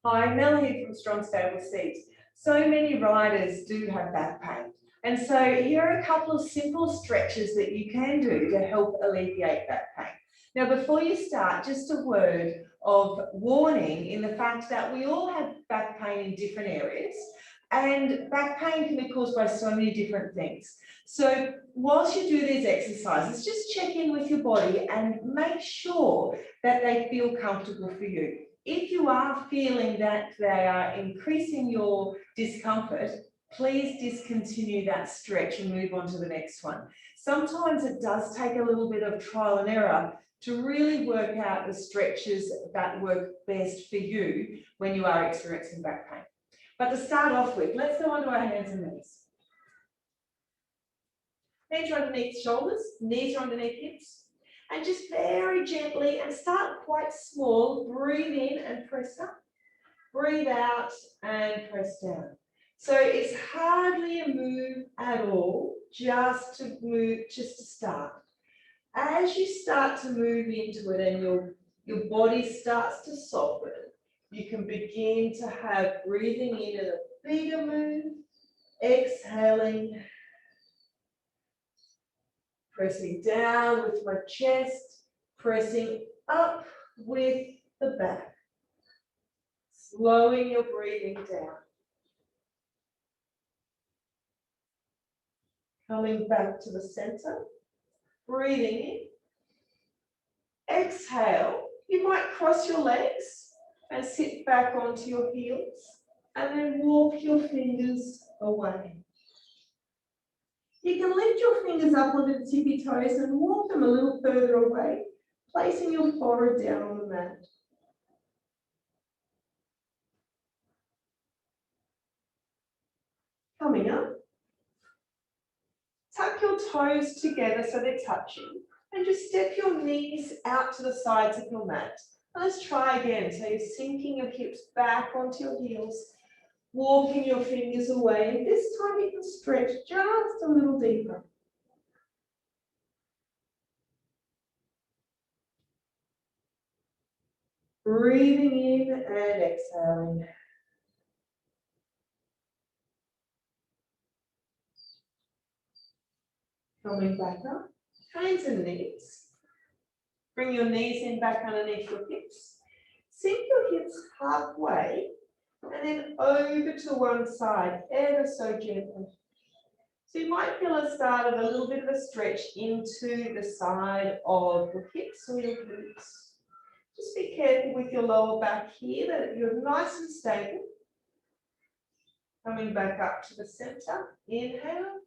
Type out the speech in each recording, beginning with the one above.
Hi, Mel here from Strong Stable Seats. So many riders do have back pain. And so here are a couple of simple stretches that you can do to help alleviate back pain. Now, before you start, just a word of warning in the fact that we all have back pain in different areas, and back pain can be caused by so many different things. So whilst you do these exercises, just check in with your body and make sure that they feel comfortable for you. If you are feeling that they are increasing your discomfort, please discontinue that stretch and move on to the next one. Sometimes it does take a little bit of trial and error to really work out the stretches that work best for you when you are experiencing back pain. But to start off with, let's go onto our hands and knees. Hands are underneath shoulders, knees are underneath hips. And just very gently, and start quite small, breathe in and press up. Breathe out and press down. So it's hardly a move at all, just to move, just to start. As you start to move into it and your body starts to soften, you can begin to have breathing in and a bigger move, exhaling, pressing down with my chest, pressing up with the back. Slowing your breathing down. Coming back to the center, breathing in. Exhale. You might cross your legs and sit back onto your heels and then walk your fingers away. You can lift your fingers up onto the tippy toes and walk them a little further away, placing your forehead down on the mat. Coming up, tuck your toes together so they're touching, and just step your knees out to the sides of your mat. And let's try again. So you're sinking your hips back onto your heels, walking your fingers away, and this time you can stretch just a little deeper. Breathing in and exhaling. Coming back up, hands and knees. Bring your knees in back underneath your hips. Sink your hips halfway and then over to one side, ever so gently. So you might feel a start of a little bit of a stretch into the side of your hips or your glutes. Just be careful with your lower back here that you're nice and stable. Coming back up to the center, inhale.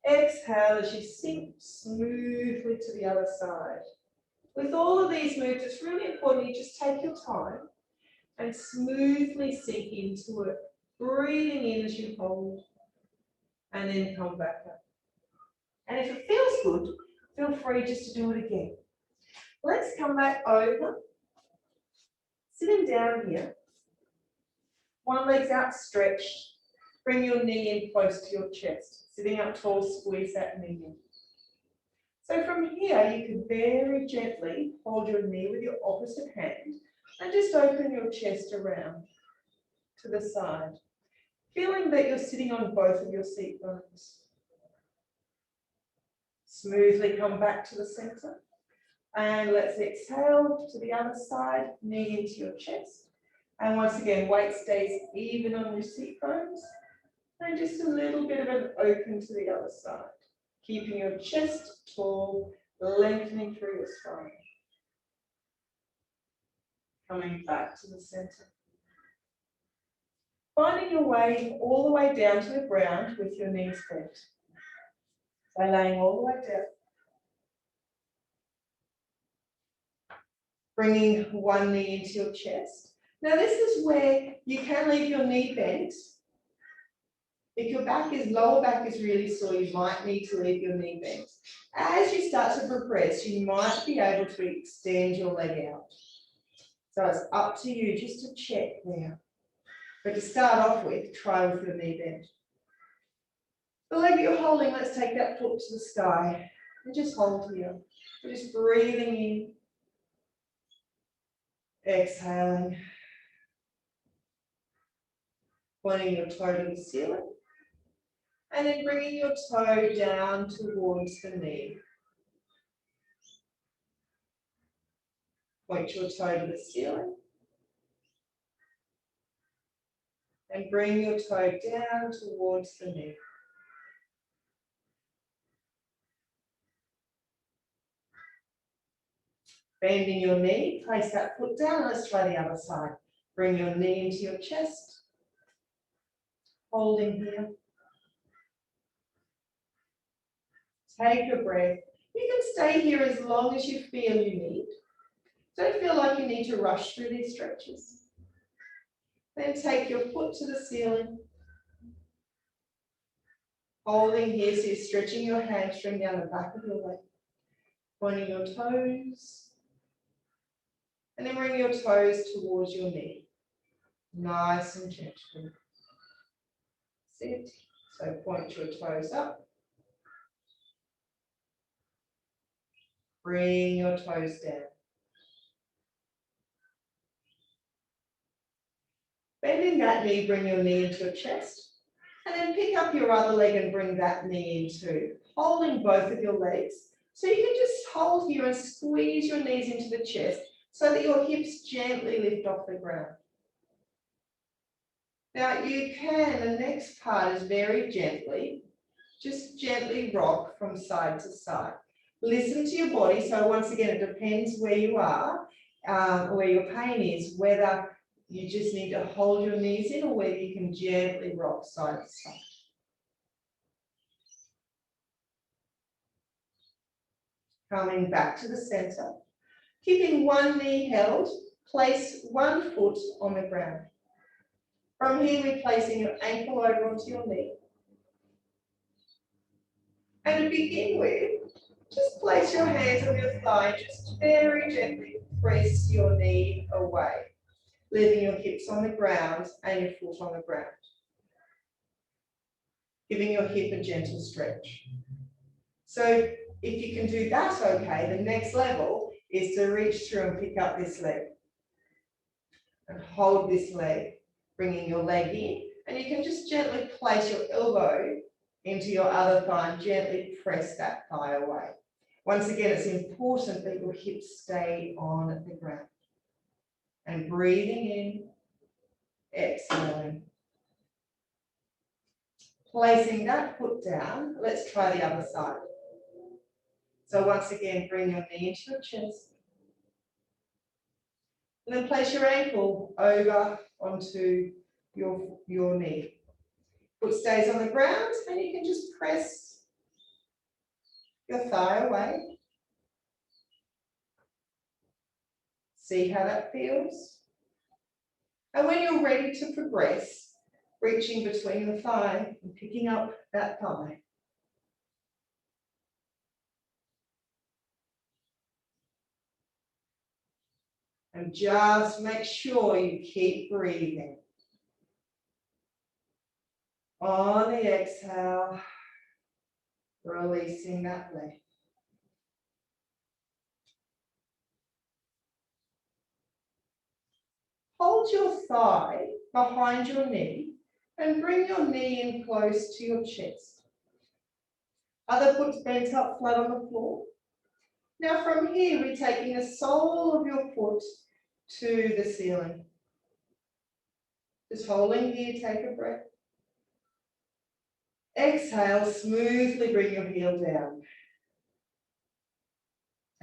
Exhale as you sink smoothly to the other side. With all of these moves, it's really important you just take your time and smoothly sink into it, breathing in as you hold, and then come back up. And if it feels good, feel free just to do it again. Let's come back over, sitting down here, one leg's outstretched, bring your knee in close to your chest, sitting up tall, squeeze that knee in. So from here, you can very gently hold your knee with your opposite hand and just open your chest around to the side, feeling that you're sitting on both of your seat bones. Smoothly come back to the center. And let's exhale to the other side, knee into your chest. And once again, weight stays even on your seat bones. And just a little bit of an open to the other side. Keeping your chest tall, lengthening through your spine. Coming back to the center. Finding your way all the way down to the ground with your knees bent. So laying all the way down. Bringing one knee into your chest. Now this is where you can leave your knee bent. If your lower back is really sore, you might need to leave your knee bent. As you start to progress, you might be able to extend your leg out. So it's up to you just to check there. But to start off with, try with your knee bent. The leg that you're holding, let's take that foot to the sky and just hold here. We're just breathing in, exhaling. Pointing your toe to the ceiling. And then bringing your toe down towards the knee. Point your toe to the ceiling. And bring your toe down towards the knee. Bending your knee, place that foot down. Let's try the other side. Bring your knee into your chest. Holding here. Take a breath. You can stay here as long as you feel you need. Don't feel like you need to rush through these stretches. Then take your foot to the ceiling. Holding here, so you're stretching your hamstring down the back of your leg. Pointing your toes. And then bring your toes towards your knee. Nice and gentle. Sit. So point your toes up. Bring your toes down. Bending that knee, bring your knee into your chest. And then pick up your other leg and bring that knee in too. Holding both of your legs. So you can just hold here and squeeze your knees into the chest so that your hips gently lift off the ground. Now you can, the next part is very gently, just gently rock from side to side. Listen to your body. So once again, it depends where you are, where your pain is, whether you just need to hold your knees in or whether you can gently rock side to side. Coming back to the center. Keeping one knee held, place one foot on the ground. From here, we're placing your ankle over onto your knee. And to begin with, just place your hands on your thigh, just very gently press your knee away, leaving your hips on the ground and your foot on the ground. Giving your hip a gentle stretch. So if you can do that okay, the next level is to reach through and pick up this leg. And hold this leg, bringing your leg in. And you can just gently place your elbow into your other thigh and gently press that thigh away. Once again, it's important that your hips stay on the ground. And breathing in, exhaling. Placing that foot down, let's try the other side. So once again, bring your knee into your chest. And then place your ankle over onto your knee. Foot stays on the ground and you can just press your thigh away. See how that feels. And when you're ready to progress, reaching between the thigh and picking up that thigh. And just make sure you keep breathing. On the exhale, releasing that leg. Hold your thigh behind your knee and bring your knee in close to your chest. Other foot's bent up flat on the floor. Now from here, we're taking the sole of your foot to the ceiling. Just holding here, take a breath. Exhale, smoothly bring your heel down.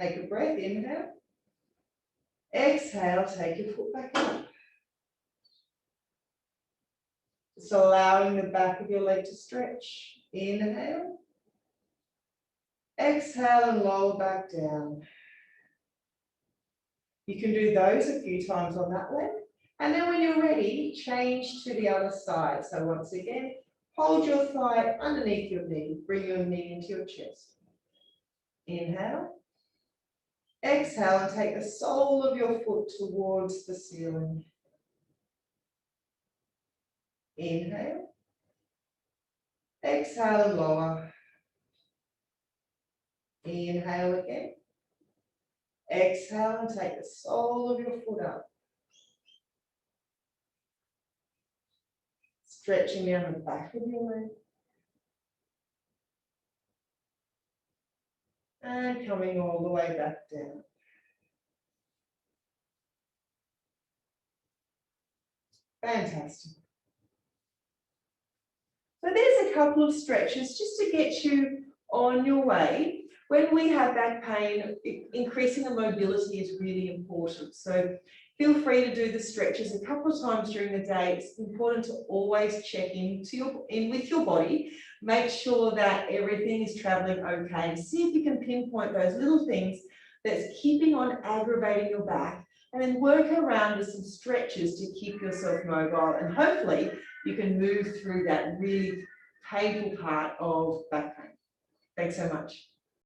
Take a breath, inhale. Exhale, take your foot back up. Just allowing the back of your leg to stretch. Inhale. Exhale and lower back down. You can do those a few times on that leg. And then when you're ready, change to the other side. So once again, hold your thigh underneath your knee. Bring your knee into your chest. Inhale. Exhale and take the sole of your foot towards the ceiling. Inhale. Exhale and lower. Inhale again. Exhale and take the sole of your foot up. stretching down the back of your leg. And coming all the way back down. Fantastic. So there's a couple of stretches just to get you on your way. When we have back pain, increasing the mobility is really important. So feel free to do the stretches a couple of times during the day. It's important to always check in with your body, make sure that everything is traveling okay, and see if you can pinpoint those little things that's keeping on aggravating your back, and then work around with some stretches to keep yourself mobile, and hopefully you can move through that really painful part of back pain. Thanks so much.